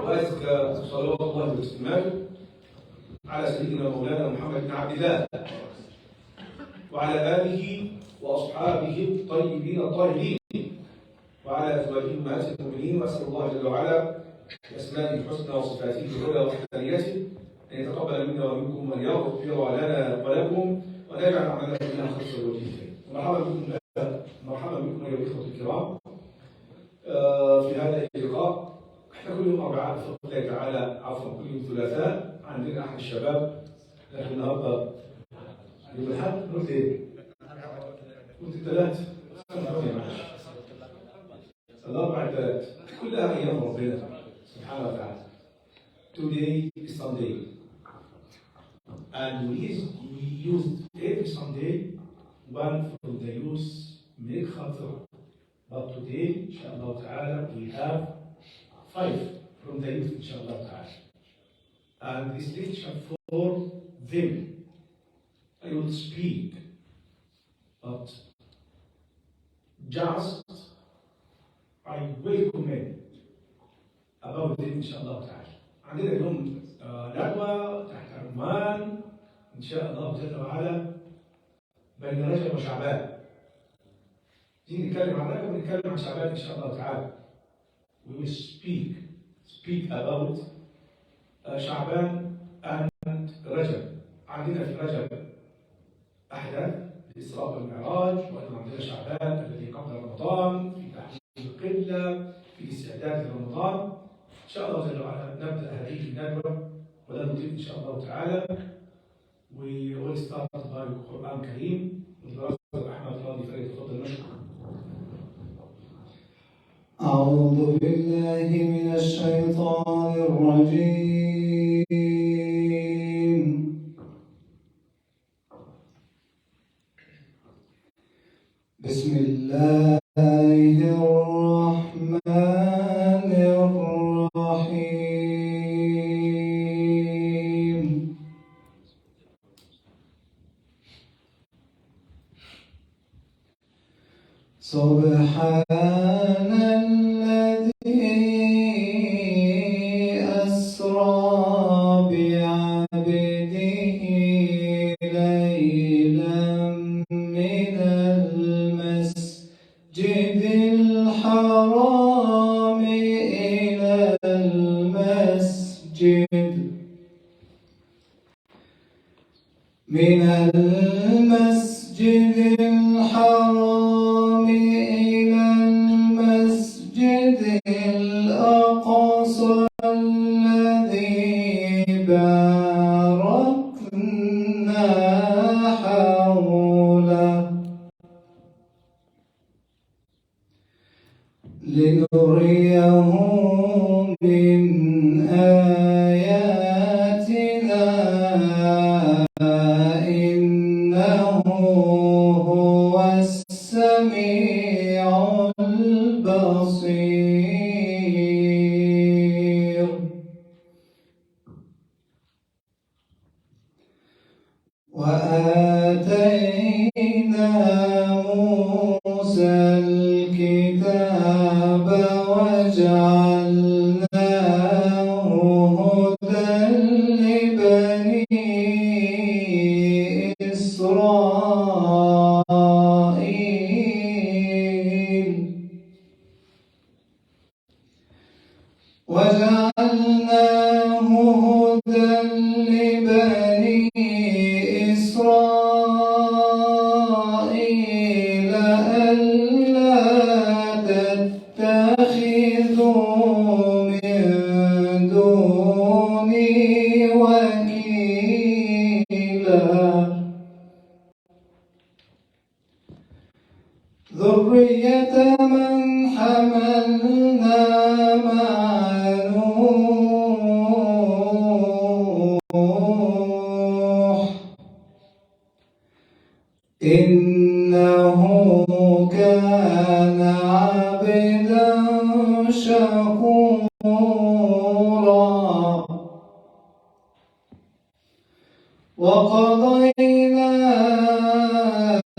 وأزكى صلوات الله وسلامه على سيدنا مولانا محمد بن عبد الله وعلى آله وأصحابه الطيبين الطاهرين وعلى أزواجه أمهات المؤمنين. وأسأل الله جل وعلا بأسمائه الحسنى وصفاته العلى وحدانيته أن يتقبل منا ومنكم وأن يغفر لنا ولكم وأن يجعل عملنا كلها خالصا لوجهه. مرحبا بكم أيها الإخوة الكرام في هذا اللقاء. احنا كل يوم أربعاء بفضل الله تعالى، عفوا كل يوم ثلاثاء عندنا أحد الشباب، لكن النهارده يوم الأحد. قلت إيه؟ قلت الثلاث. الأربع الثلاث كلها أيام ربنا سبحانه وتعالى. Today is Sunday, and we used every Sunday one from the youth make khatir. But today, inshallah ta'ala, we have 5 from the youth, inshallah ta'ala. And this lecture for them. I will speak, but just I will comment about them, inshallah ta'ala. عندنا اليوم ندوة تحت عنوان إن شاء الله جل وعلا بين رجب وشعبان. نيجي نتكلم عن رجب ونتكلم عن شعبان إن شاء الله تعالى. We will speak about شعبان and رجب. عندنا في رجب أحداث الإسراء والمعراج، وأيضا عندنا شعبان الذي قبل رمضان في تحويل القبلة في الاستعداد لرمضان. إن شاء الله جل وعلا نبدأ هذه الندوة ولا نطيل إن شاء الله تعالى. We will start by القرآن الكريم. أحمد راضي فليتفضل مشكورا. أعوذ بالله من الشيطان الرجيم. بسم الله الرحمن الرحيم. سبحان الذي أسرى بعبده ليلا من المسجد الحرام إلى المسجد الحرام إلى المسجد الأقصى الذي باركنا حوله لنريه من آياتنا إنه هو السميع البصير. وآتينا موسى الكتاب وجعلناه هدى لبني إسرائيل ألا تتخذوا من دوني وكيلا ذرية من حملنا مع نوح إنه كان عبدا شكورا. وقضينا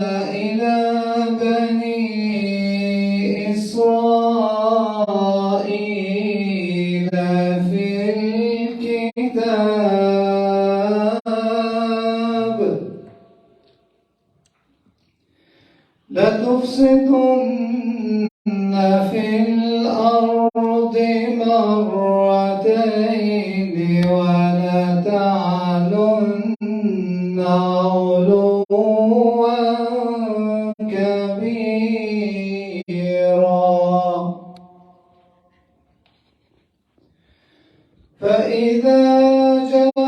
إلى بني إسرائيل في فإذا جاء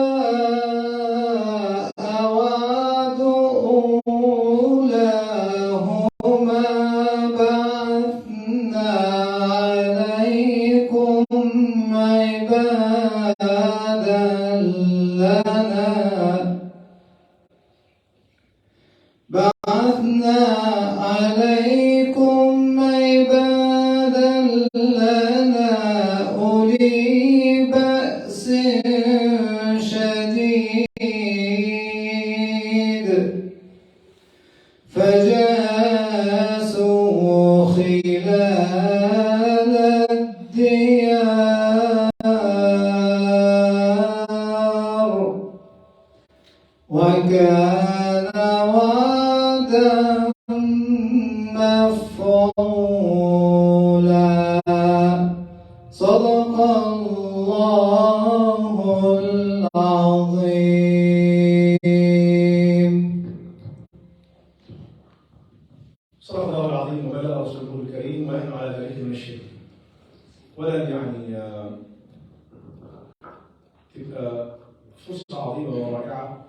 وعد أولاهما بعثنا عليكم عبادا لنا أولي بأس شديد فجاسوا خلال الديار وكان وعدا مفعولا صدق الله العظيم. صدق الله العظيم وبلغ رسوله الكريم ونحن على ذلك من الشهيد. ولن تبقى فرصة عظيمة ورائعة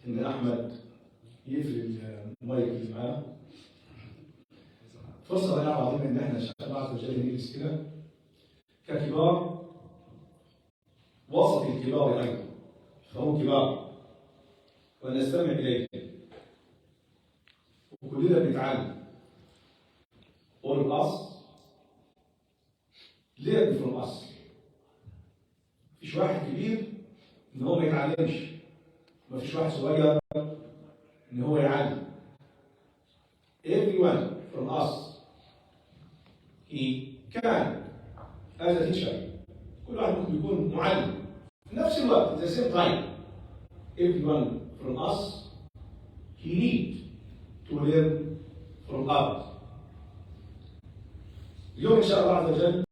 إن أحمد يقفل المايك اللي معاه. فرصة رائعة عظيمة إن إحنا الشباب عز وجل نجلس كده ككبار وسط الكبار أيضا، فهم كبار ونستمع إليهم وكلنا بنتعلم. والأصل ليه في الأصل؟ مفيش واحد كبير إن هو ما يتعلمش، مفيش واحد صغير إن هو يعلم. Everyone from us he can as a teacher. كل واحد ممكن يكون معلم في نفس الوقت at the same time. Everyone from us he need to learn from others. اليوم إن شاء الله عز وجل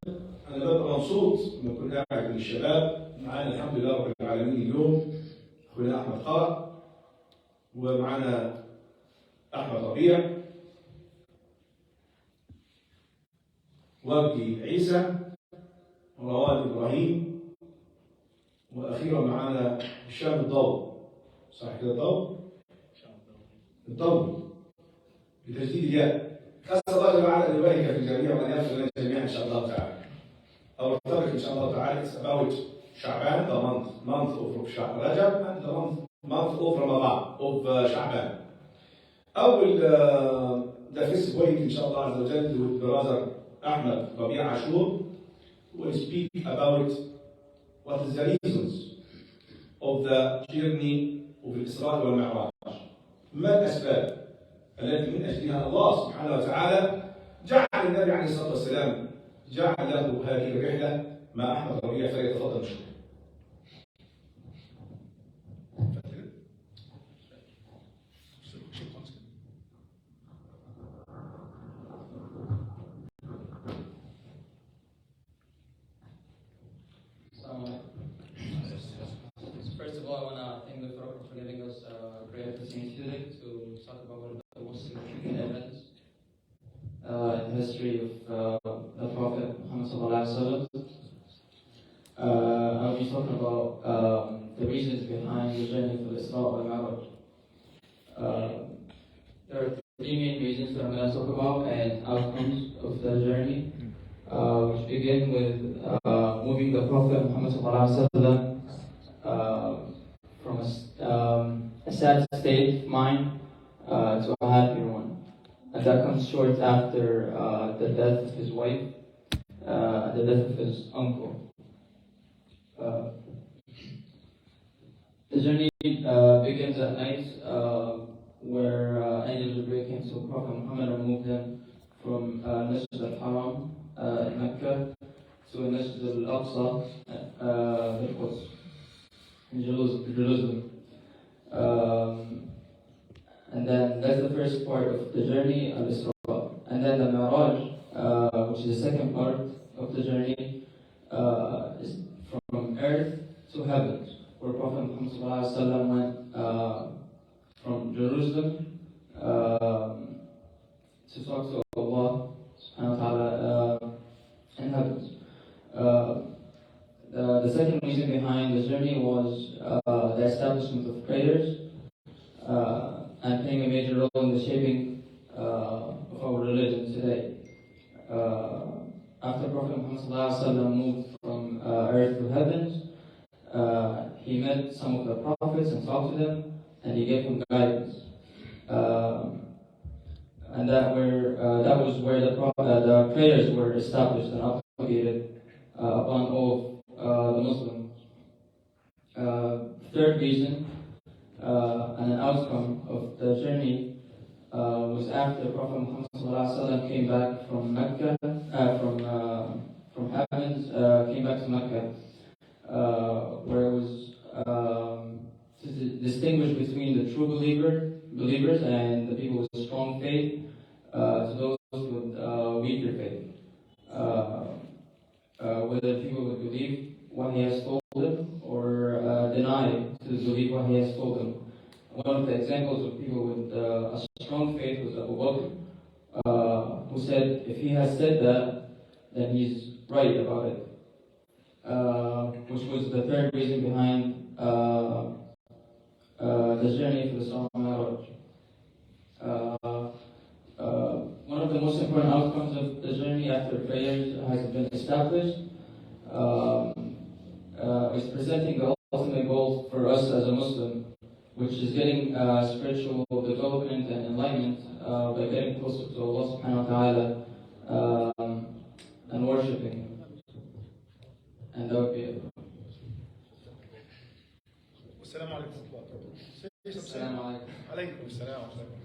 أنا ببقى مبسوط لما أكون قاعد من الشباب معانا الحمد لله رب العالمين. اليوم أخونا أحمد قرأ ومعانا أحمد ربيع وجدي عيسى مروان إبراهيم وأخيرا معانا هشام الضوى. صح كده الضوى؟ الضوى بتجديد الياء. أسأل الله جل وعلا أن يبارك في الجميع وأن يغفر لنا جميعا إن شاء الله تعالى. Our topic إن شاء الله تعالى is about شعبان, the month of Rajab and the month of Ramadan of شعبان. أول the first point إن شاء الله عز وجل with brother أحمد ربيع عاشور will speak about what is the reasons of the journey of الإسراء والمعراج. ما الأسباب التي من أجلها الله سبحانه وتعالى جعل النبي عليه الصلاة والسلام جعل له هذه الرحلة مع أحمد ربيع. فليتفضل مشكور. First of all, I want to thank the Dr. for giving us a great opportunity today to talk about one of the most significant events in the history of the Prophet Muhammad sallallahu alaihi wasallam. I'll be talking about the reasons behind the journey for the Isra wal Mi'raj. There are three main reasons that I'm going to talk about and outcomes of the journey, which begin with moving the Prophet Muhammad sallallahu alaihi wasallam from a sad state of mind to a happy one. And that comes short after the death of his wife and the death of his uncle. The journey begins at night where angels of Rubia came to Prophet Muhammad and moved him from Masjid al-Haram in Mecca to Masjid al-Aqsa in Jerusalem. And then that's the first part of the journey, al-Isra. And then the Mi'raj, which is the second part of the journey, is from earth to heaven, where Prophet Muhammad ﷺ went from Jerusalem to talk to Allah subhanahu wa journey was the establishment of prayers and playing a major role in the shaping of our religion today. After Prophet Muhammad ﷺ moved from earth to heavens, he met some of the prophets and talked to them, and he gave them guidance. And that was where the prayers were established and obligated upon all the Muslims. Third reason and an outcome of the journey was after Prophet Muhammad ﷺ came back from Mecca, from heavens, came back to Mecca, where it was to distinguish between the true believers and the people with strong faith to those with weaker faith. Whether people would believe what he has told them or deny to believe what he has told them. One of the examples of people with a strong faith was Abu Bakr, who said if he has said that, then he's right about it. Which was the third reason behind the journey for the Isra Mi'raj. One of the most important outcomes of the journey after prayers has been established is presenting the ultimate goal for us as a Muslim, which is getting spiritual development and enlightenment by getting closer to Allah subhanahu wa ta'ala and worshipping Him. And that would be it. والسلام عليكم ورحمة الله وبركاته. السلام عليكم. عليكم السلام ورحمة الله.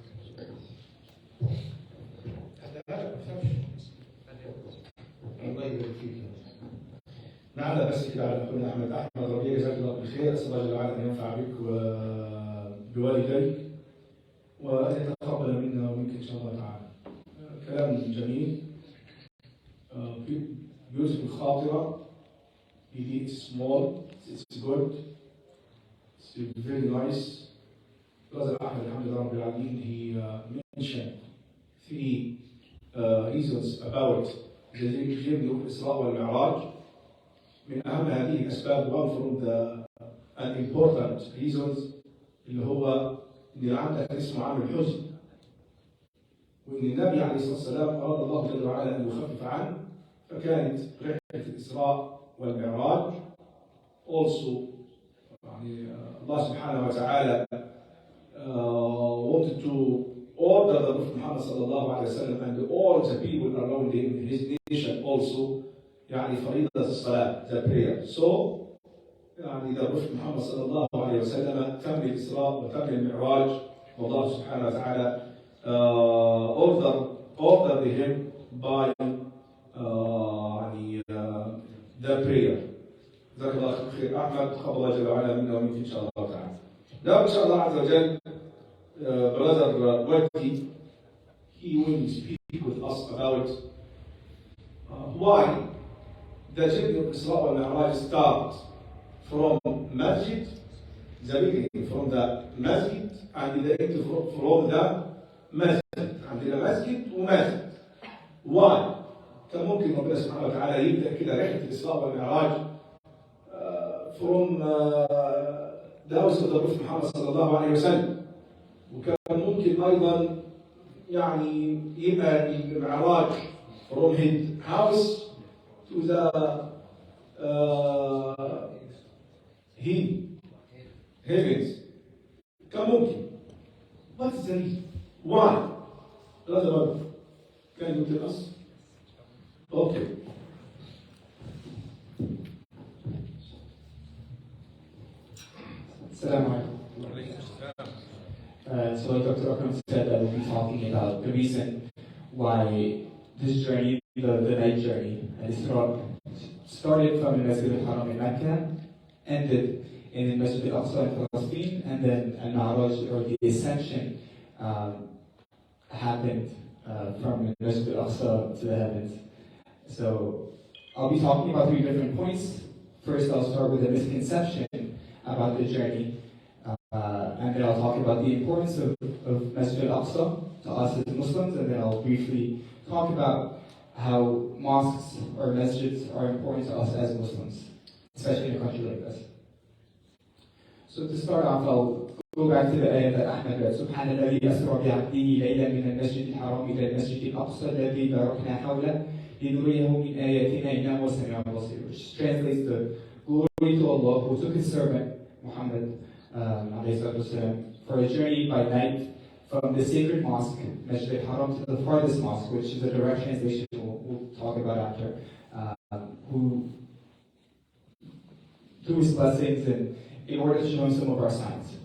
الله يبارك فيك. نعلق بس كده على اخونا احمد ربيع، جزاك الله بالخير، اسال الله جل وعلا ان ينفع بك وبوالديك وان يتقبل منا ومنك ان شاء الله تعالى. كلام جميل، beautiful خاطره. It's small, it's good, it's very nice. Brother Ahmed, alhamdulillah rabbil alameen, he mentioned three reasons about the journey of Isra wal Mi'raj. من أهم هذه الأسباب one from the important reasons اللي هو إن عندك اسمه عام الحزن، وإن النبي عليه الصلاة والسلام أراد الله جل وعلا أن يخفف عنه، فكانت رحلة الإسراء والمعراج also يعني الله سبحانه وتعالى wanted to order the Prophet Muhammad sallallahu alaihi wasallam and all the people around him, his nation also, يعني فريضة الصلاة, the prayer. So يعني the Prophet Muhammad صلى الله عليه وسلم تم الإسراء وتم المعراج، والله سبحانه وتعالى ordered him by يعني the prayer. جزاك الله خير أحمد، تقبل الله جل وعلا منا ومنك إن شاء الله تعالى. Now إن شاء الله عز وجل brother Wajdi, he will speak with us about why the journey of Isra and Mi'raj starts from Masjid, the beginning from the Masjid, and the end from the Masjid, عندنا مسجد ومسجد. Why؟ كان ممكن ربنا سبحانه وتعالى يبدأ كده رحلة الإسراء والمعراج from the house of the Prophet Muhammad صلى الله عليه وسلم، وكان ممكن أيضا يعني يبقى المعراج from his house to the heavens. كان ممكن. What is the reason? Why? Brother Wajdi, can you tell us? Okay. Assalamu alaikum. So like Dr. Akram said, that we'll be talking about the reason why this journey, the night journey, and Isra started from the Masjid al-Haram in Mecca, ended in the Masjid al-Aqsa in Palestine, and then al-Ma'raj, or the ascension, happened from the Masjid al-Aqsa to the heavens. So I'll be talking about three different points. First, I'll start with a misconception about the journey, and then I'll talk about the importance of Masjid al-Aqsa to us as Muslims, and then I'll briefly talk about how mosques or masjids are important to us as Muslims, especially in a country like this. So to start off, I'll go back to the ayah that Ahmed read. سبحان الذي أسرى بعبده ليلا من المسجد الحرام إلى المسجد الأقصى الذي باركنا حوله لنريه من آياتنا إنه هو السميع البصير, which translates to glory to Allah who took his servant Muhammad for a journey by night from the sacred mosque, Masjid al-Haram, to the farthest mosque, which is a direct translation we'll talk about after, who through his blessings and in order to show him some of our signs.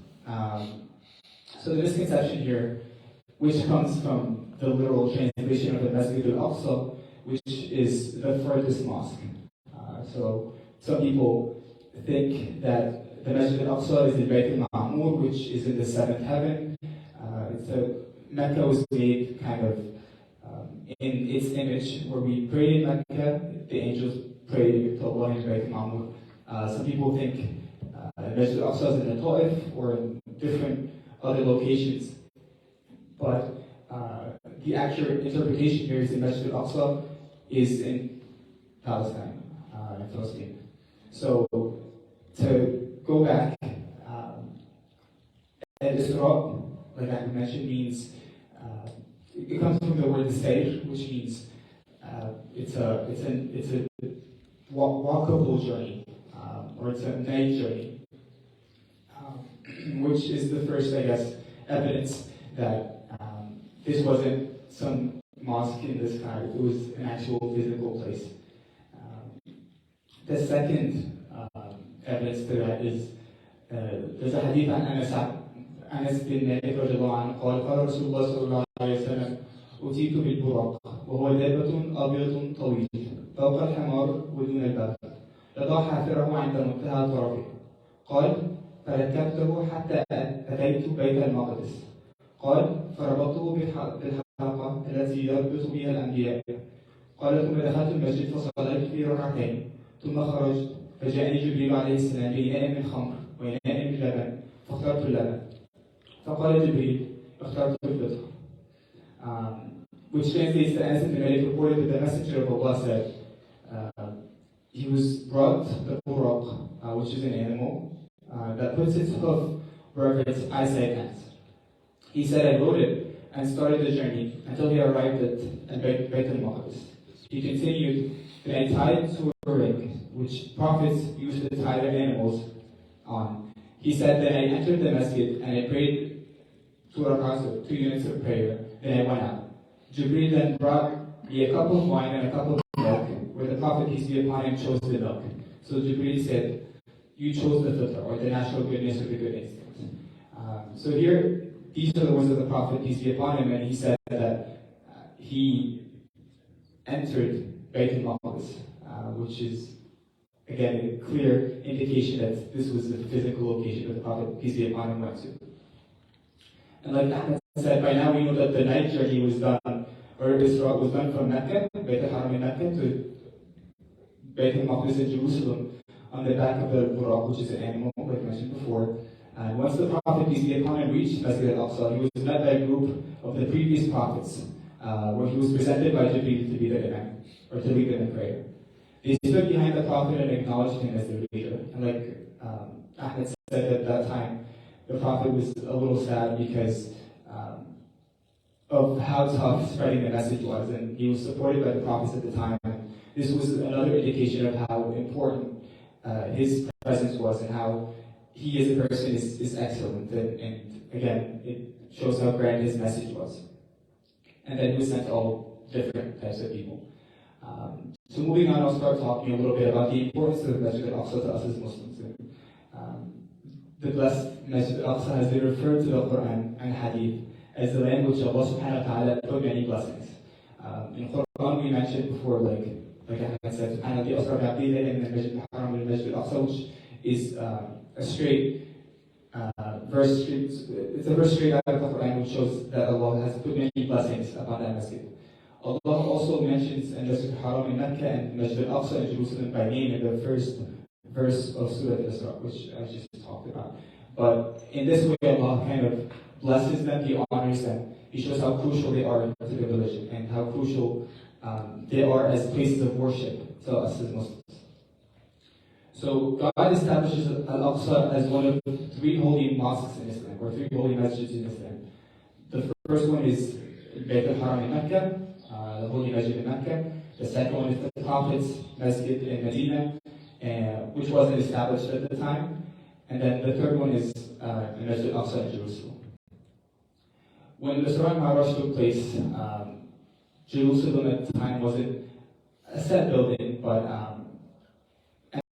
So the misconception here, which comes from the literal translation of the Masjid al-Aqsa, which is the furthest mosque. So some people think that the Masjid al-Aqsa is the Bayt al-Ma'mur, which is in the seventh heaven. Mecca was made kind of in its image, where we prayed in Mecca, the angels prayed to Allah in Bayt al-Ma'mur. Some people think the Masjid al-Aqsa is in the Ta'if or in different other locations. But the accurate interpretation here is the Masjid al-Aqsa is in Palestine, in Palestine. So to go back, al-Isra, like I mentioned, means it comes from the word sayr, which means it's a walkable journey, or it's a night journey, which is the first, I guess, evidence that this wasn't some mosque in the sky. It was an actual physical place. The second evidence to that is there's a hadith on Anas bin Malik radiallahu anhu قال قال رسول الله صلى الله عليه وسلم أتيت بالبراق وهو دابة أبيض طويل فوق الحمار ودون الباب لضع حافره عند منتهى طرفه قال فركبته حتى أتيت بيت المقدس قال فربطته بالحلقة التي يربط بها الأنبياء قال ثم دخلت المسجد فصليت فيه ركعتين ثم خرجت فجاءني جبريل عليه السلام بإناء من خمر وإناء من لبن فاخترت اللبن فقال جبريل اخترت الفطر. Which translates to Anas bin Malik reported that the Messenger of Allah said he was brought the buraq, which is an animal that puts its hoof wherever its eyesight ends. He said, I rode it and started the journey until he arrived at Bayt al-Maqdis. He continued, then I tied to a ring, which prophets used to tie their animals on. He said, then I entered the masjid and I prayed 2 rak'ahs, 2 units of prayer, then I went out. Jibreel then brought me a cup of wine and a cup of milk, where the Prophet, peace be upon him, chose the milk. So Jibreel said, you chose the fitr, or the natural goodness or the good instinct. So here, these are the words of the Prophet, peace be upon him, and he said that he entered Bayt al-Maqdis, which is, again, a clear indication that this was the physical location that the Prophet, peace be upon him, went to. And like Ahmed said, by now we know that the night journey was done, or Isra was done from Mecca, Bayt al-Haram in Mecca, to Bayt al-Maqdis in Jerusalem, on the back of the buraq, which is an animal, like I mentioned before. And once the Prophet, peace be upon him, reached Masjid al-Aqsa, he was met by a group of the previous prophets, where he was presented by Jibreel to be the imam, or to lead them in prayer. They stood behind the Prophet and acknowledged him as their leader. And like Ahmed said at that time, the Prophet was a little sad because of how tough spreading the message was, and he was supported by the prophets at the time. And this was another indication of how important his presence was and how he as a person is excellent. And again, it shows how grand his message was. And then he was sent to all different types of people. So moving on, I'll start talking a little bit about the importance of Masjid al-Aqsa to us as Muslims. The blessed Masjid al-Aqsa has been referred to the Quran and Hadith as the land which Allah subhanahu wa ta'ala put many blessings. In Quran we mentioned before, like I said, subhanallah asra bi'abdihi in the Masjid al-Haram and Masjid al-Aqsa, which is a straight verse. It's a verse straight out of the Quran which shows that Allah has put many blessings upon that masjid. Allah also mentions in Masjid al-Haram in Mecca and Masjid al-Aqsa in Jerusalem by name in the first verse of Surah Al-Isra, which I just talked about. But in this way, Allah kind of blesses them, He honors them. He shows how crucial they are to the religion and how crucial they are as places of worship to us as Muslims. So God establishes Al-Aqsa as one of three holy mosques in Islam, or three holy masjids in Islam. The first one is Bayt al-Haram in Mecca, the holy masjid in Mecca. The second one is the Prophet's masjid in Medina, which wasn't established at the time. And then the third one is Masjid al-Aqsa in Jerusalem. When the Isra and Mi'raj took place, Jerusalem at the time wasn't a set building, but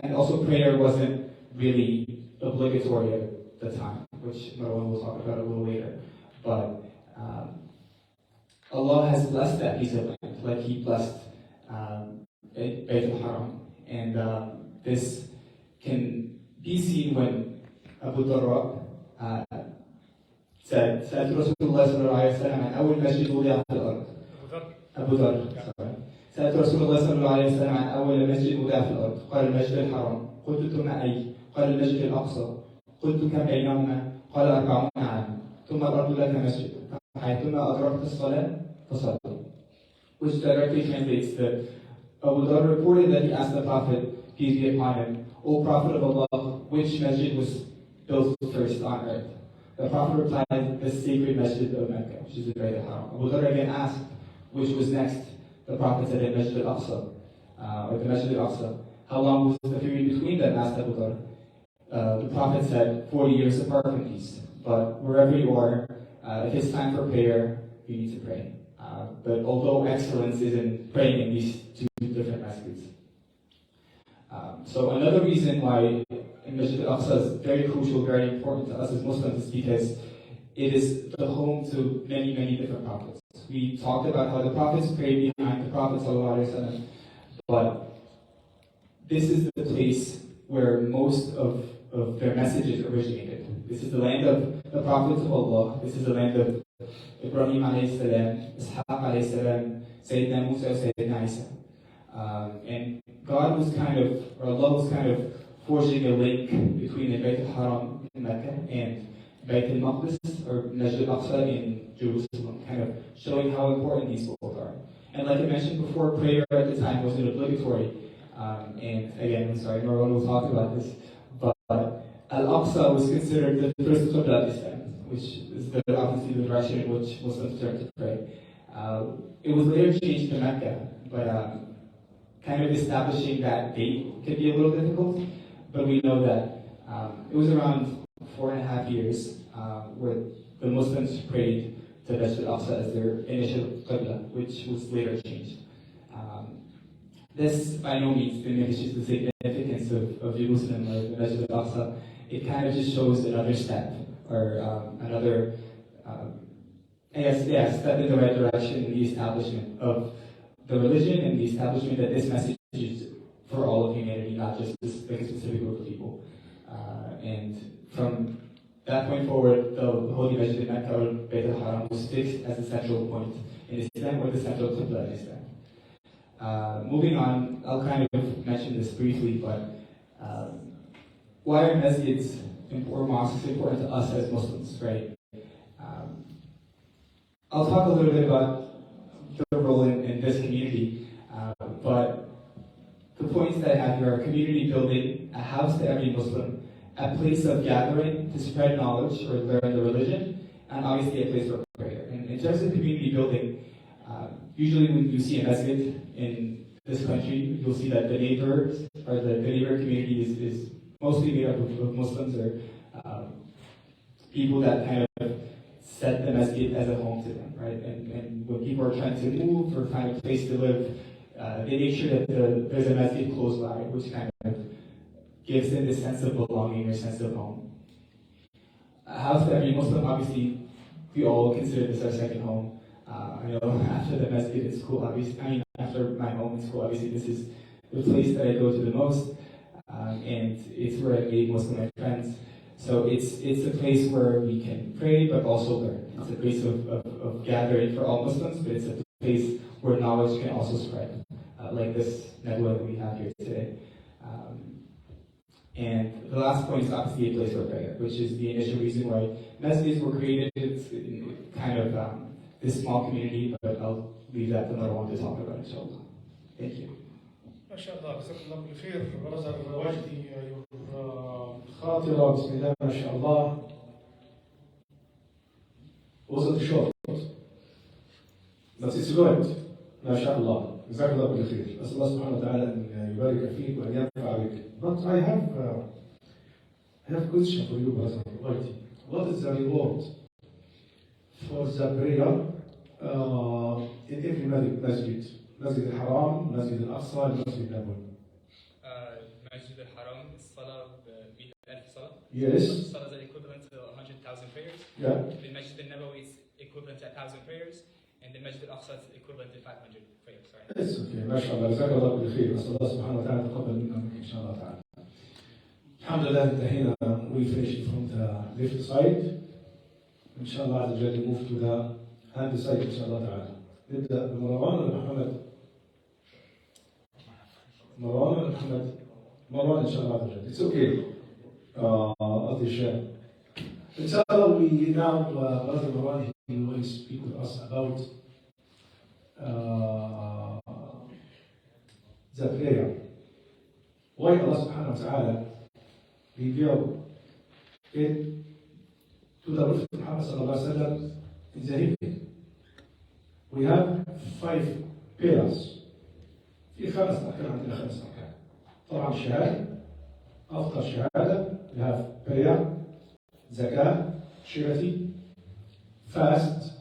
and also prayer wasn't really obligatory at the time, which Morowan will talk about a little later. But Allah has blessed that piece of land, like He blessed Bayt al-Haram, and this can be seen when Abu Darra said, سألت رسول الله صلى الله عليه وسلم عن أول مسجد وضع في الأرض. أبو ذر. سألت رسول الله صلى الله عليه وسلم عن أول مسجد وضع في الأرض. قال المسجد الحرام. قلت ثم أي؟ قال المسجد الأقصى. قلت كم بينهما؟ قال 40 عاما. ثم الأرض لك مسجد. حيثما أدركت الصلاة فصلي. Which directly translates that Abu Dhar reported that he asked the Prophet, peace be upon him, O Prophet of Allah, which masjid was built first on earth? The Prophet replied, the sacred masjid of Mecca, which is the Bayt al-Haram. Abu Dhar again asked, which was next? The Prophet said, the Masjid al-Aqsa, or the Masjid al-Aqsa. How long was the period between them? Asked Abu Dhar. The Prophet said, 40 years apart from these. But wherever you are, if it's time for prayer, you need to pray. But although excellence is in praying in these two different masjids. So another reason why Masjid al-Aqsa is very crucial, very important to us as Muslims is because it is the home to many, many different prophets. We talked about how the prophets prayed behind the Prophet ﷺ, but this is the place where most of their messages originated. This is the land of the prophets of Allah. This is the land of Ibrahim alayhi salam, Ishaq alayhi salam, Sayyidina Musa, Sayyidina Isa. And God was or Allah was forging a link between the Bayt al-Haram in Mecca and Bayt al-Maqdis, or Masjid al-Aqsa in Jerusalem, showing how important these both are. And like I mentioned before, prayer at the time wasn't obligatory. And again, I'm sorry, Morowan will talk about this, but Al-Aqsa was considered the first Qibla of Islam, which is obviously the direction in which Muslims turn to pray. It was later changed to Mecca, but establishing that date could be a little difficult. But we know that it was around 4.5 years where the Muslims prayed to Masjid al-Aqsa as their initial Qibla, which was later changed. This by no means diminishes the significance of Jerusalem or the Masjid al-Aqsa. It just shows another step, or another step in the right direction in the establishment of the religion and the establishment that this message is for all of humanity, not just a specific group of people. And from that point forward, the Holy Masjid in Mecca, or Bayt al-Haram, was fixed as the central point in Islam, or the central Qibla in Islam. Moving on, I'll mention this briefly, but why are masjids or mosques important to us as Muslims, right? I'll talk a little bit about the role in this community, but the points that I have here are community building, a house to every Muslim, a place of gathering to spread knowledge or learn the religion, and obviously a place for prayer. And in terms of community building, usually when you see a masjid in this country, you'll see that the neighbors or the neighbor community is mostly made up of Muslims or people that set the masjid as a home to them, right? And when people are trying to move or find a place to live, they make sure that there's a masjid close by, which gives them this sense of belonging or sense of home. A house to every Muslim, obviously, we all consider this our second home. I know after the masjid in school, after my home in school, obviously this is the place that I go to the most, and it's where I meet most of my friends. So it's a place where we can pray, but also learn. It's a place of gathering for all Muslims, but it's a place where knowledge can also spread, like this ندوة that we have here today. And the last point is obviously a place for prayer, which is the initial reason why masjids were created. It's this small community, but I'll leave that to Morowan to talk about, inshallah. Thank you. شاء الله جزاك الله كل خير. برزر وجدي خاطرة بسم الله ما شاء الله وصلت short but it's good ما شاء الله جزاك الله كل خير. أسأل الله سبحانه وتعالى أن يبارك فيك وأن ينفع بك. But I have a question for you, brother Wajdi. What is the reward for the prayer in every masjid? مسجد الحرام، مسجد الأقصى، المسجد النبوي. مسجد الحرام الصلاة ب 100,000 صلاة. Yes. الصلاة is equivalent to 100,000 prayers. Yeah. The Masjid النبوي is equivalent to 1,000 prayers, and the Masjid الأقصى is equivalent to 500 prayers. Sorry. It's okay. ما شاء الله جزاك الله كل خير. أسأل الله سبحانه وتعالى يتقبل منا ومنك إن شاء الله تعالى. الحمد لله انتهينا. We finished from the left side. إن شاء الله عز وجل move to the hand side إن شاء الله تعالى. نبدأ بمروان ولا محمد؟ مروان ولا محمد؟ مروان إن شاء الله عز وجل. It's okay. هشام. إن شاء الله we now brother Morowan he will speak with us about the prayer. Why Allah subhanahu wa ta'ala revealed it to the Prophet Muhammad sallallahu alaihi wasallam in the Hebrew. We have 5 pillars. في 5 أركان عندنا 5 أركان. طبعا الشهادة أفضل شهادة we have prayer, zakah, charity, fast,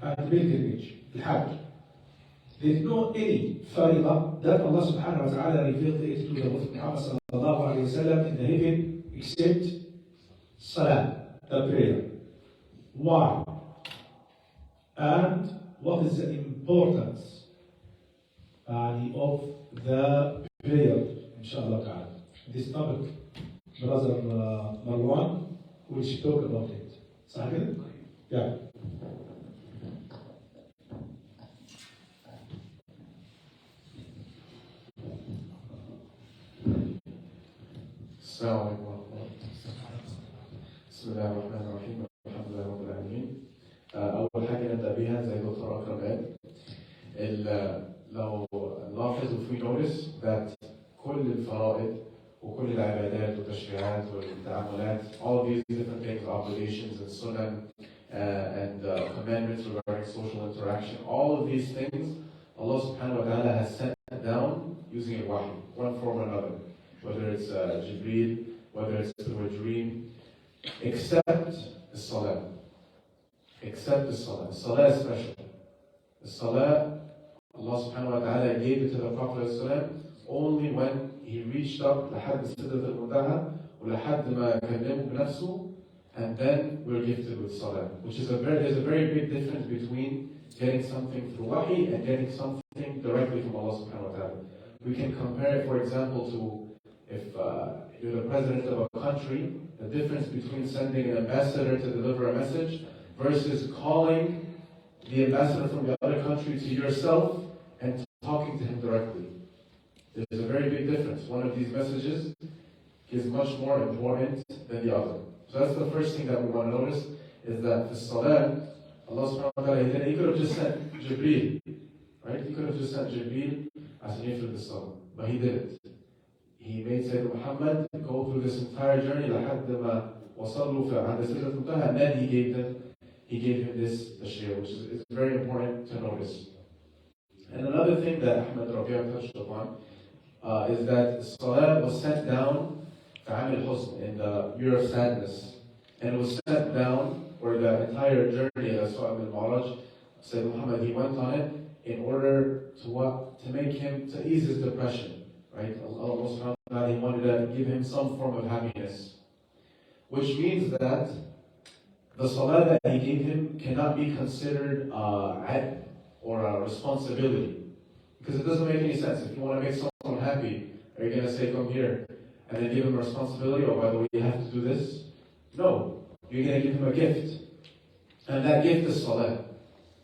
and pilgrimage, الحج. There is no any فريضة that Allah subhanahu wa ta'ala revealed it to the Prophet Muhammad sallallahu alayhi wa sallam in the heaven except salah, the prayer. Why? And what is the importance of the prayer, inshallah ta'ala. This topic, brother Mrouan will talk about it. صح كده؟ Yeah. السلام عليكم ورحمة الله. بسم الله الرحمن الرحيم. الحمد لله رب العالمين. أول حاجة نبدأ بها زي الدكتور أكرم قال لو نلاحظ if we notice that كل الفرائض وكل العبادات والتشريعات والتعاملات all of these different things, obligations and sunnah and commandments regarding social interaction, all of these things Allah subhanahu wa ta'ala has sent down using a wahy, one form or another, whether it's Jibreel, whether it's through a dream, except the salah. Except the salah. The salah is special. The salah, Allah subhanahu wa ta'ala gave it to the Prophet only when he reached up لحد سدرة المنتهى ولحد ما كلمه بنفسه, and then we're gifted with salah. Which is there's a very big difference between getting something through wahi and getting something directly from Allah subhanahu wa ta'ala. We can compare it, for example, to if you're the president of a country, the difference between sending an ambassador to deliver a message versus calling the ambassador from the other country to yourself and talking to him directly. There's a very big difference. One of these messages is much more important than the other. So that's the first thing that we want to notice, is that the salah, Allah subhanahu wa ta'ala, he could have just sent Jibreel, right? He could have just sent Jibreel as an for the salah, but he didn't. He made Sayyidina Muhammad go through this entire journey لحد ما وصلوا عند سدرة المنتهى, and then he gave him this tashri'ah, which is very important to notice. And another thing that Ahmad Rubia touched upon is that Salah was sent down in the year of sadness, and it was sent down for the entire journey of Isra and Mi'raj. Sayyid Muhammad, he went on it in order to what? To make him, to ease his depression, right? Allah subhanahu wa ta'ala, he wanted to give him some form of happiness, which means that the salah that he gave him cannot be considered or a responsibility, because it doesn't make any sense. If you want to make someone happy, are you going to say, come here, and then give him a responsibility? Oh, by the way, you have to do this? No. You're going to give him a gift. And that gift is salah.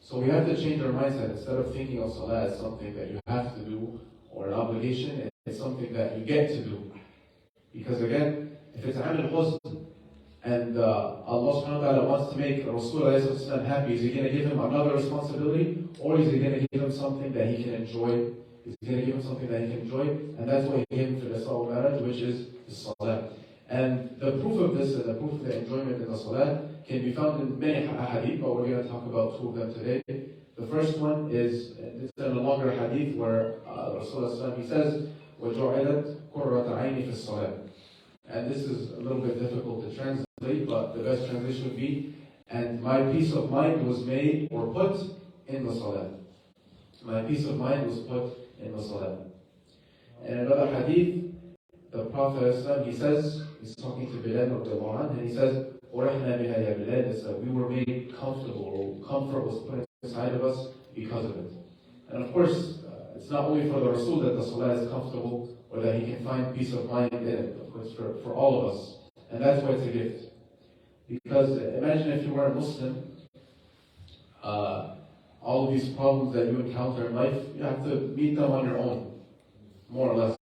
So we have to change our mindset. Instead of thinking of salah as something that you have to do or an obligation, it's something that you get to do. Because again, if it's amil husn, and Allah subhanahu wa ta'ala wants to make Rasulullah happy, is he going to give him another responsibility, or is he going to give him something that he can enjoy He's going to give him something that he can enjoy, and that's what he gave him for the Isra wal Mi'raj, which is the Salah. And the proof of this, and the proof of the enjoyment in the Salah, can be found in many hadith, but we're going to talk about two of them today. The first one is, it's in a longer hadith where Rasulullah he says, وَجُعِلَتْ قُرَّةَ عَيْنِي فِي الصَّلَاةِ. And this is a little bit difficult to translate, but the best translation would be, and my peace of mind was made or put in the Salah. My peace of mind was put in the Salah. In another hadith, the Prophet he says, he's talking to Bilal and he says, وَرَحْنَا بِهَا يَا Bilal, is that we were made comfortable, or comfort was put inside of us because of it. And of course, it's not only for the Rasul that the Salah is comfortable, or that he can find peace of mind in it, of course for all of us. And that's why it's a gift. Because imagine if you were a Muslim, all of these problems that you encounter in life, you have to meet them on your own, more or less.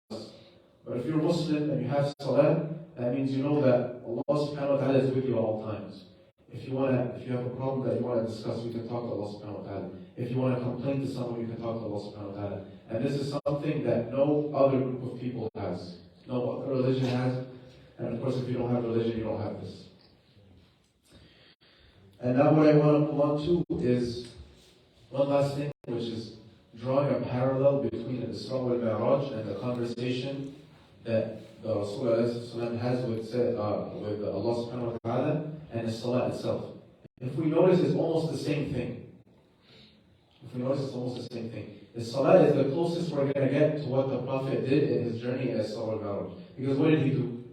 But if you're a Muslim and you have Salah, that means you know that Allah subhanahu wa ta'ala is with you at all times. If you have a problem that you want to discuss, you can talk to Allah subhanahu wa ta'ala. If you want to complain to someone, you can talk to Allah subhanahu wa ta'ala. And this is something that no other group of people has. No other religion has. And of course, if you don't have religion, you don't have this. And now what I want to move on to is one last thing, which is drawing a parallel between the Isra wal Mi'raj and the conversation that the Rasulullah has with Allah subhanahu wa ta'ala and the Salah itself. If we notice, it's almost the same thing. The Salah is the closest we're going to get to what the Prophet did in his journey in Isra wal Mi'raj. Because what did he do?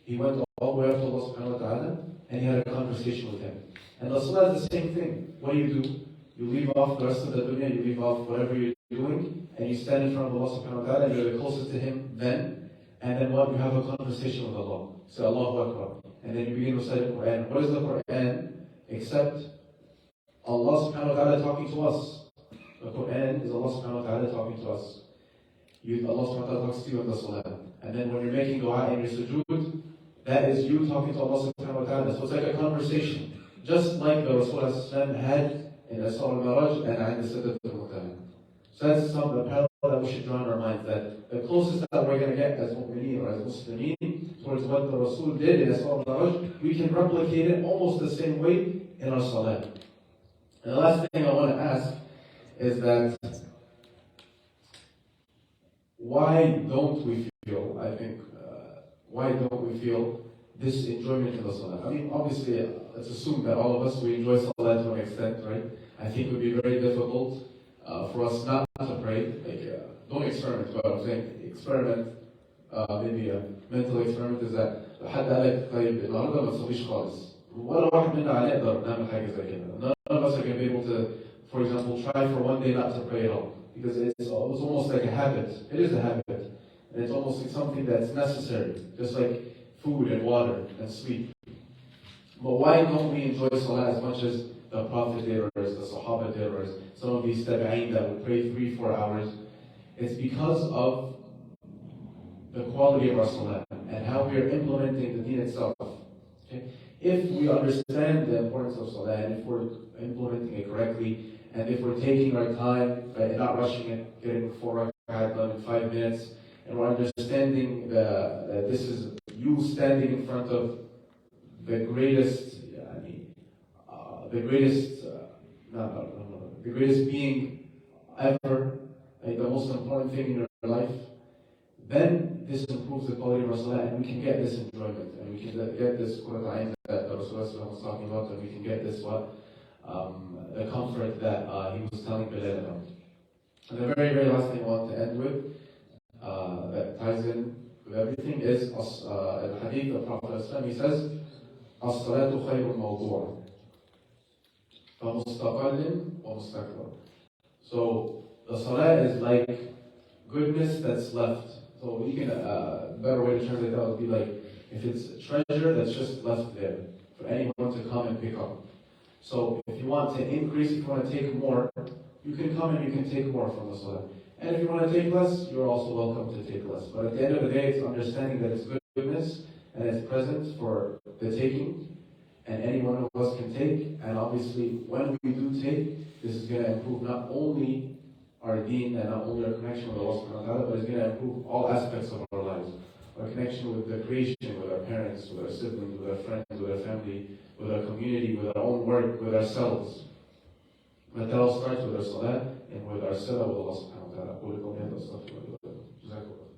He went all the way up to Allah subhanahu wa ta'ala and he had a conversation with him. And the Salah is the same thing. What do? You leave off the rest of the dunya, you leave off whatever you're doing, and you stand in front of Allah subhanahu wa ta'ala, and you're the closest to Him then, and then what? You have a conversation with Allah. Say Allahu Akbar. And then you begin to recite the Quran. What is the Quran? Except Allah subhanahu wa ta'ala talking to us. The Quran is Allah subhanahu wa ta'ala talking to us. Allah subhanahu wa ta'ala talks to you in the Salah. And then when you're making dua in your sujood, that is you talking to Allah subhanahu wa ta'ala. So it's like a conversation. Just like the Rasulullah had in Isra wal Mi'raj and in the Sidratul Muntaha. So that's some of the parallel that we should draw in our minds, that the closest that we're going to get as mu'mineen or as Muslimin towards what the Rasul did in Isra wal Mi'raj, we can replicate it almost the same way in our Salah. And the last thing I want to ask is that why don't we feel this enjoyment in the Salah? I mean, obviously, let's assume that all of us, we enjoy Salah to an extent, right? I think it would be very difficult for us not to pray. Don't experiment, but I'm saying experiment, maybe a mental experiment is that حد قال لك طيب النهارده ما تصليش خالص. ولا واحد منا هنقدر نعمل حاجة زي كده. None of us are going to be able to, for example, try for one day not to pray at all. Because it's almost like a habit. It is a habit. And it's almost like something that's necessary. Just like food and water and sleep. But why don't we enjoy Salah as much as the Prophet did, or as the Sahaba did, or as some of these tabi'een that would pray 3-4 hours? It's because of the quality of our Salah and how we are implementing the deen itself. Okay? If we understand the importance of Salah, and if we're implementing it correctly, and if we're taking our time, right, and not rushing it, getting 4 rak'ahs done in 5 minutes, and we're understanding that this is you standing in front of the greatest being ever, like the most important thing in your life, then this improves the quality of our Salah, and we can get this enjoyment, and we can get this Qur'an that the Rasulullah was talking about, and we can get this the comfort that he was telling Bilal about. And the very, very last thing I want to end with, that ties in with everything, is the hadith of Prophet. He says, الصلاة خير موضوع فمستقل ومستكبر. So the Salah is like goodness that's left. So you can, a better way to translate that would be like, if it's a treasure that's just left there for anyone to come and pick up. So if you want to increase, if you want to take more, you can come and you can take more from the Salah. And if you want to take less, you're also welcome to take less. But at the end of the day, it's understanding that it's goodness and it's present for the taking, and any one of us can take. And obviously, when we do take, this is going to improve not only our deen and not only our connection with Allah subhanahu wa ta'ala, but it's going to improve all aspects of our lives. Our connection with the creation, with our parents, with our siblings, with our friends, with our family, with our community, with our own work, with ourselves. But that all starts with our salah and with our salah with Allah subhanahu wa ta'ala. أقول لكم هذا أستغفر الله لكم. جزاكم الله.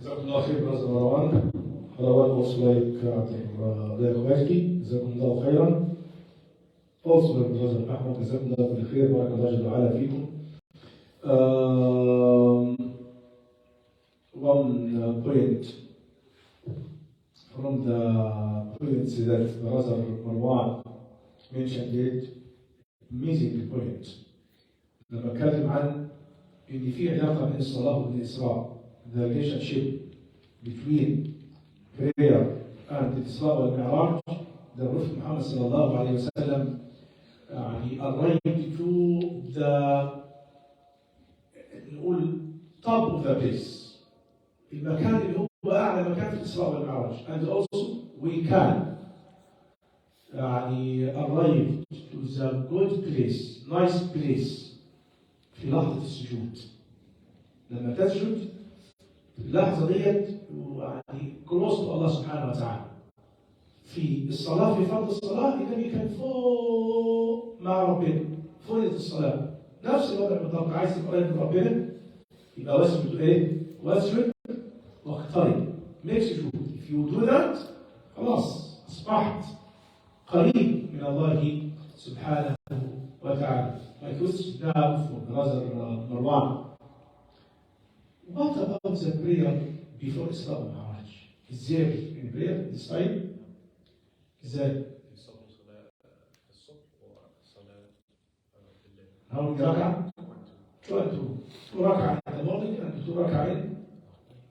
جزاكم الله خير برادر مروان. خلوات وصلك ضيق وجدي. جزاكم الله خيرا. Also, brother أحمد, جزاكم الله كل خير. بارك الله جل وعلا فيكم. One point from the points that brother Mروان mentioned it, amazing point. لما اتكلم عن ان في علاقه بين الصلاه وبين الاسراء. The relationship between prayer and الإسراء والمعراج. The Prophet Muhammad صلى الله عليه وسلم يعني arrived to the نقول top of the place. المكان اللي هو أعلى مكان في الإسراء والمعراج. And also we can يعني arrive to the good place, nice place في لحظة السجود. لما تسجد في اللحظة ديت يعني close to الله سبحانه وتعالى. في الصلاة في فرض الصلاة النبي كان فوق مع ربنا فوق الصلاة. نفس الوضع بالضبط. عايز تبقى قريب من ربنا يبقى واسجد ايه؟ واسجد واقترب. make سجود. If you do that خلاص أصبحت قريب من الله سبحانه وتعالى. My question now for brother Mروان. What about the prayer before Isra and Mi'raj? Is there any prayer this time? Is there? How many rak'ah? Two rak'ah in the morning and 2 rak'ah in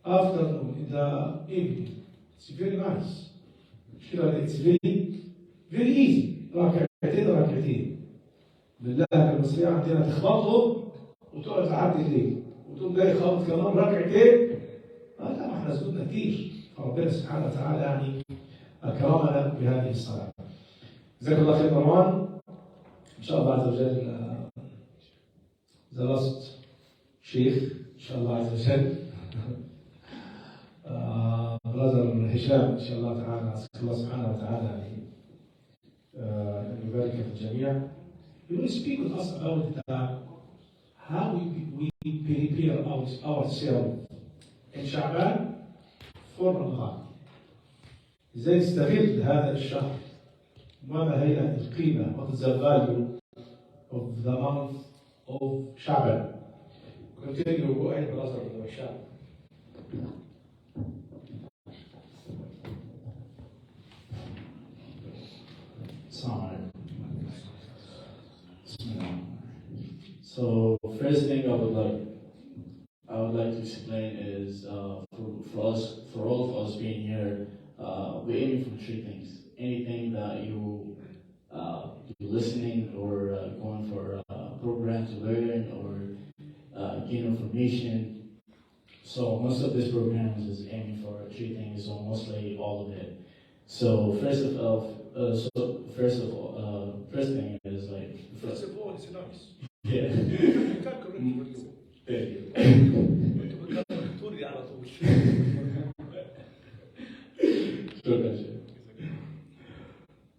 afternoon, in the evening. It's very nice. It's very easy. ركعتين. بالله المصرية عندنا تخبطهم وتقعد تعدي الليل وتقوم جاي خابط كمان ركعتين. لا ما احنا زودنا كتير. فربنا سبحانه وتعالى يعني أكرمنا بهذه الصلاة. جزاك الله خير مروان. إن شاء الله عز وجل the last شيخ إن شاء الله عز وجل brother هشام إن شاء الله تعالى. أسأل الله سبحانه وتعالى أن يبارك في الجميع. You will speak with us about how we prepare ourselves in شعبان for رمضان. إزاي نستغل هذا الشهر وما هي القيمة what is the value of the month of شعبان. Continue, go ahead brother هشام. So first thing I would like to explain is for all of us being here, we're aiming for 3 things. Anything that you're listening or going for a program to learn or gain information. So most of this program is aiming for 3 things, or mostly all of it. So first thing is like. First of all, it's nice. Yeah. You can't correct what you say. Thank you.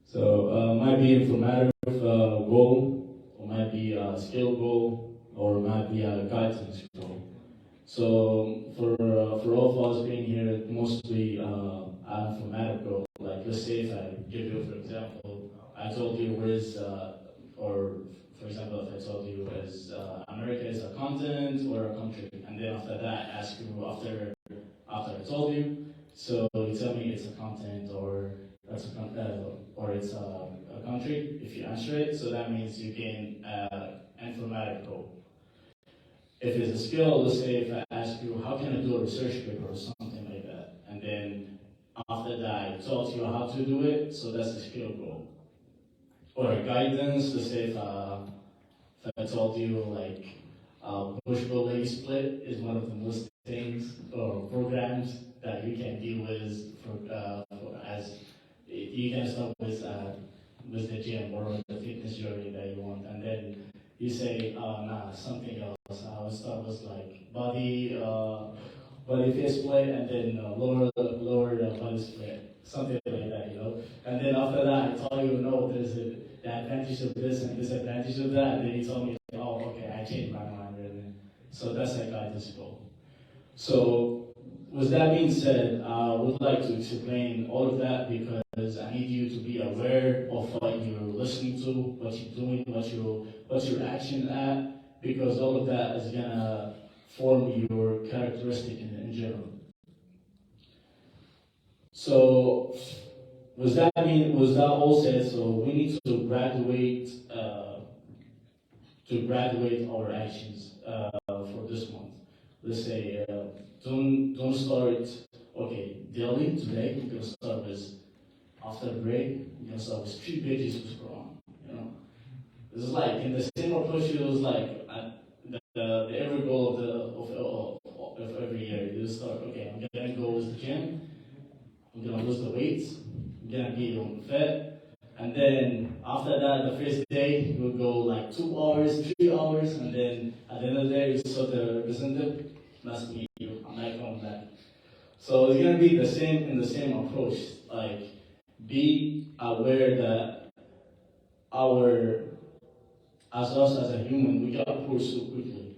So might be informative goal, or might be a skill goal, or might be a guidance goal. So for all of us being here, mostly an informative goal. Like let's say if I give you, for example, I told you where's or for example, if I told you is America is a continent or a country, and then after that I ask you after I told you, so you tell me it's a continent or that's or it's a country. If you answer it, so that means you gain informative goal. If it's a skill, let's say if I ask you how can I do a research paper or something like that, and then after that I taught you how to do it, so that's a skill goal. Or guidance, let's say if I told you like push-pull leg split is one of the most things or programs that you can deal with as you can start with with the gym or the fitness journey that you want, and then you say, oh, nah, something else. I would start with like body face split, and then lower body split, something like that, you know. And then after that, I tell you, no, there's the advantage of this and disadvantage of that. And then you tell me, oh, okay, I changed my mind, really. So that's like guidance goal. So with that being said, I would like to explain all of that because I need you to be aware of what you're listening to, what you're doing, what's your action at, because all of that is gonna form your characteristic in general. So with that all said, so we need to graduate our actions for this month. Let's say don't start daily today. We're gonna start with after the break. We're gonna start with 3 pages of Quran. You know, this is like in the same approach. It was like the every goal of every year. You start I'm gonna go to the gym. I'm gonna lose the weights. I'm gonna be fit. And then after that, the first day, you'll go like 2 hours, 3 hours, and then at the end of the day, you sort of resent that's me, I'm not coming back. So it's gonna be the same approach. Like, be aware that as a human, we get bored so quickly.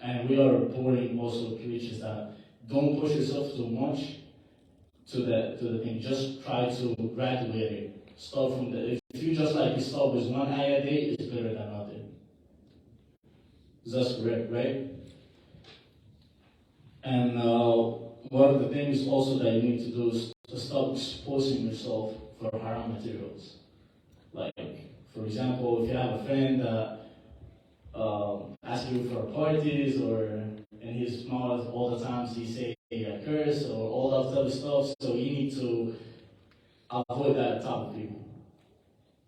And we are boring also creatures that don't push yourself too much to the thing. Just try to graduate it. Start from if you just like you start with 1 ayah a day, it's better than nothing. That's correct, right? And one of the things also that you need to do is to stop exposing yourself for haram materials. Like, for example, if you have a friend that asks you for parties, or in his mouth all the times he say a curse or all that other stuff, so you need to avoid that type of people.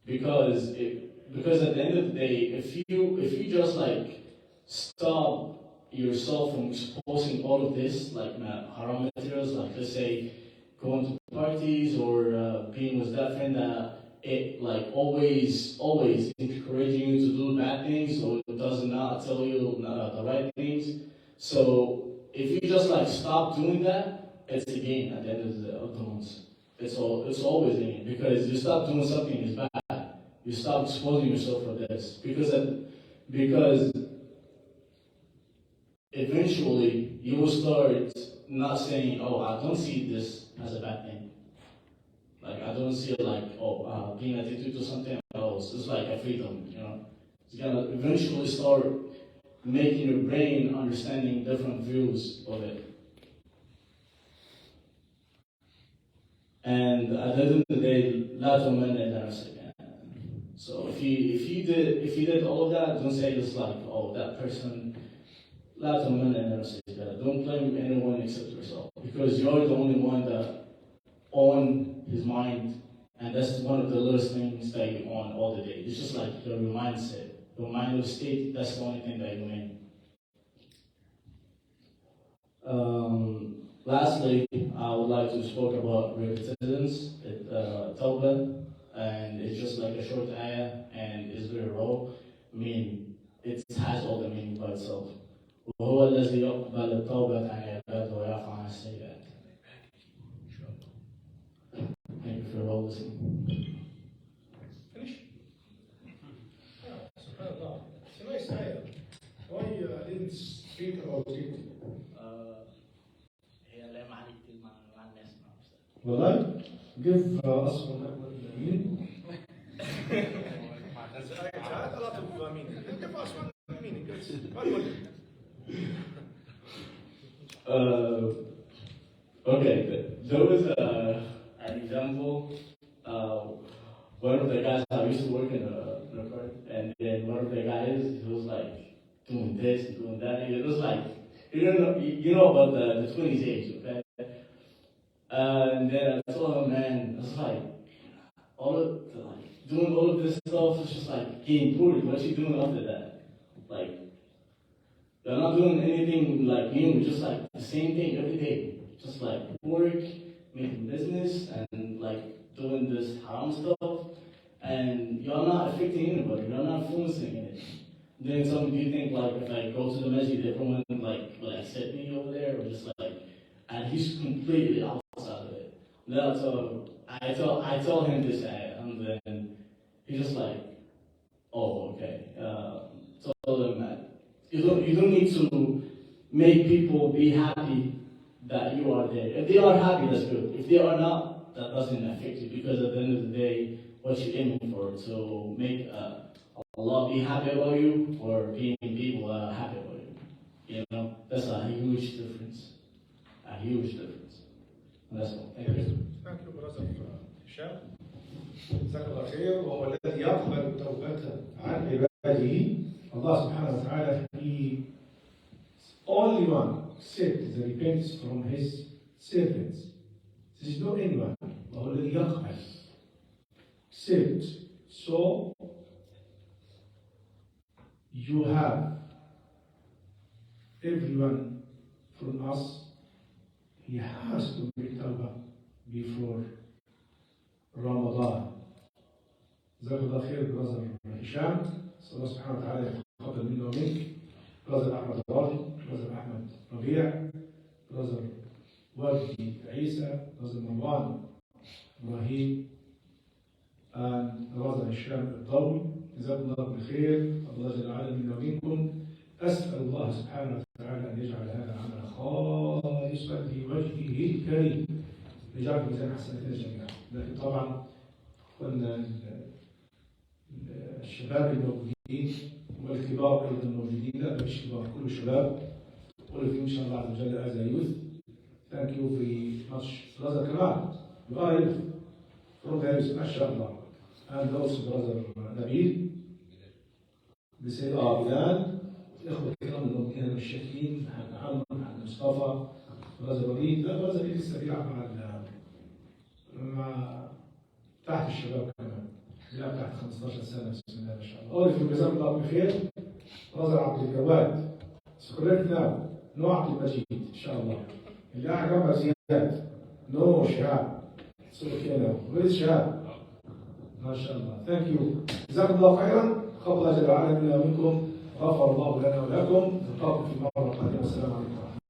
Because at the end of the day, if you just like stop yourself from exposing all of this, like haram materials, like let's say going to parties or being with that friend that it like always encouraging you to do bad things or does not tell you the right things. So if you just like stop doing that, it's a gain at the end of the month. It's always a gain because you stop doing something is bad. You stop exposing yourself for this because eventually you will start not saying, oh, I don't see this as a bad thing. Like I don't see it like, being addicted to something else. It's like a freedom, you know. It's gonna eventually start making your brain understanding different views of it. And at the end of the day, لا تمن إلا نفسك. So if you did all of that, don't say it's like, oh, that person. لا تمن إلا نفسك. Don't blame anyone except yourself, because you're the only one that own his mind, and that's one of the littlest things that you own all the day. It's just like your mindset, your mind state. That's the only thing that you own. Lastly, I would like to speak about repetitions, tawbah, and it's just like a short ayah, and it's very raw. I mean, it has all the meaning by itself. وهو الذي يقبل التوبة عن عباده ويعفو عن السيئات. Thank you for all listening. Finish? Yeah, subhanallah. It's a nice ayah. Why I didn't speak about it? والله give us one meaning. That's a lot of meaning. Give us one meaning. Okay, there was an example. One of the guys I used to work in a car, and then one of the guys, he was like doing this and doing that. And it was like, you know about the 20s age, okay? And then I told him, man, it's like doing all of this stuff is just like getting bored. What you doing after that? Like, you're not doing anything like new, just like the same thing every day. Just like work, making business, and like doing this haram stuff. and you're not affecting anybody, you're not influencing anything. Then some do you think like if I go to the masjid, everyone like will accept me over there, or just like, and he's completely outside of it. No, so I told him this, and then he's just like, oh, okay. Told him that you don't need to make people be happy that you are there. If they are happy, that's good. If they are not, that doesn't affect you, because at the end of the day, what you're aiming for, to make Allah be happy about you, or being people happy about you. You know, that's a huge difference. A huge difference. And that's all. Thank you. Thank you, brother هشام. جزاك الله خير. وهو الذي يقبل توبته عن عباده. Allah subhanahu wa ta'ala, He only one accepts the repentance from His servants. There is no anyone. وهو الذي يقبل. Accept. So you have everyone from us. He has to make tawbah before Ramadan. جزاك الله خير brother هشام. الله سبحانه وتعالى يتقبل منه ومنك. brother أحمد brother أحمد ربيع, brother وجدي عيسى, brother مروان إبراهيم, and brother هشام الضوى. جزاكم الله بالخير. الله جل وعلا منا ومنكم. أسأل الله سبحانه وتعالى أن يجعل هذا العمل خالصا لوجهه الكريم، يجعل ميزان حسناتنا جميعا. لكن طبعا قلنا الشباب الموجودين والكبار أيضا الموجودين، لا مش كبار، كل شباب. قل إن شاء الله عز وجل as a youth. Thank you very much, brother Kamal. You are youth from the youth, ما شاء الله. And also brother نبيل. بسيد بلال. الإخوة الكرام الموجودين هنا الشاكين، حق عمرو، حق مصطفى، برازر وليد. لا برازر وليد لسه بيلعب مع تحت الشباب كمان، بيلعب تحت 15 سنة. بسم الله ما شاء الله. أول في جزاك الله بخير برازر عبد الجواد. سكرت ناو نو عبد المجيد إن شاء الله. اللي قاعد جنبه زياد نو شهاب. سكرت ناو ويز شهاب. ما شاء الله. ثانك يو. جزاكم الله خيرا. قبل الله جل وعلا منا ومنكم. غفر الله لنا ولكم. نلقاكم في مرة قادمة. السلام عليكم.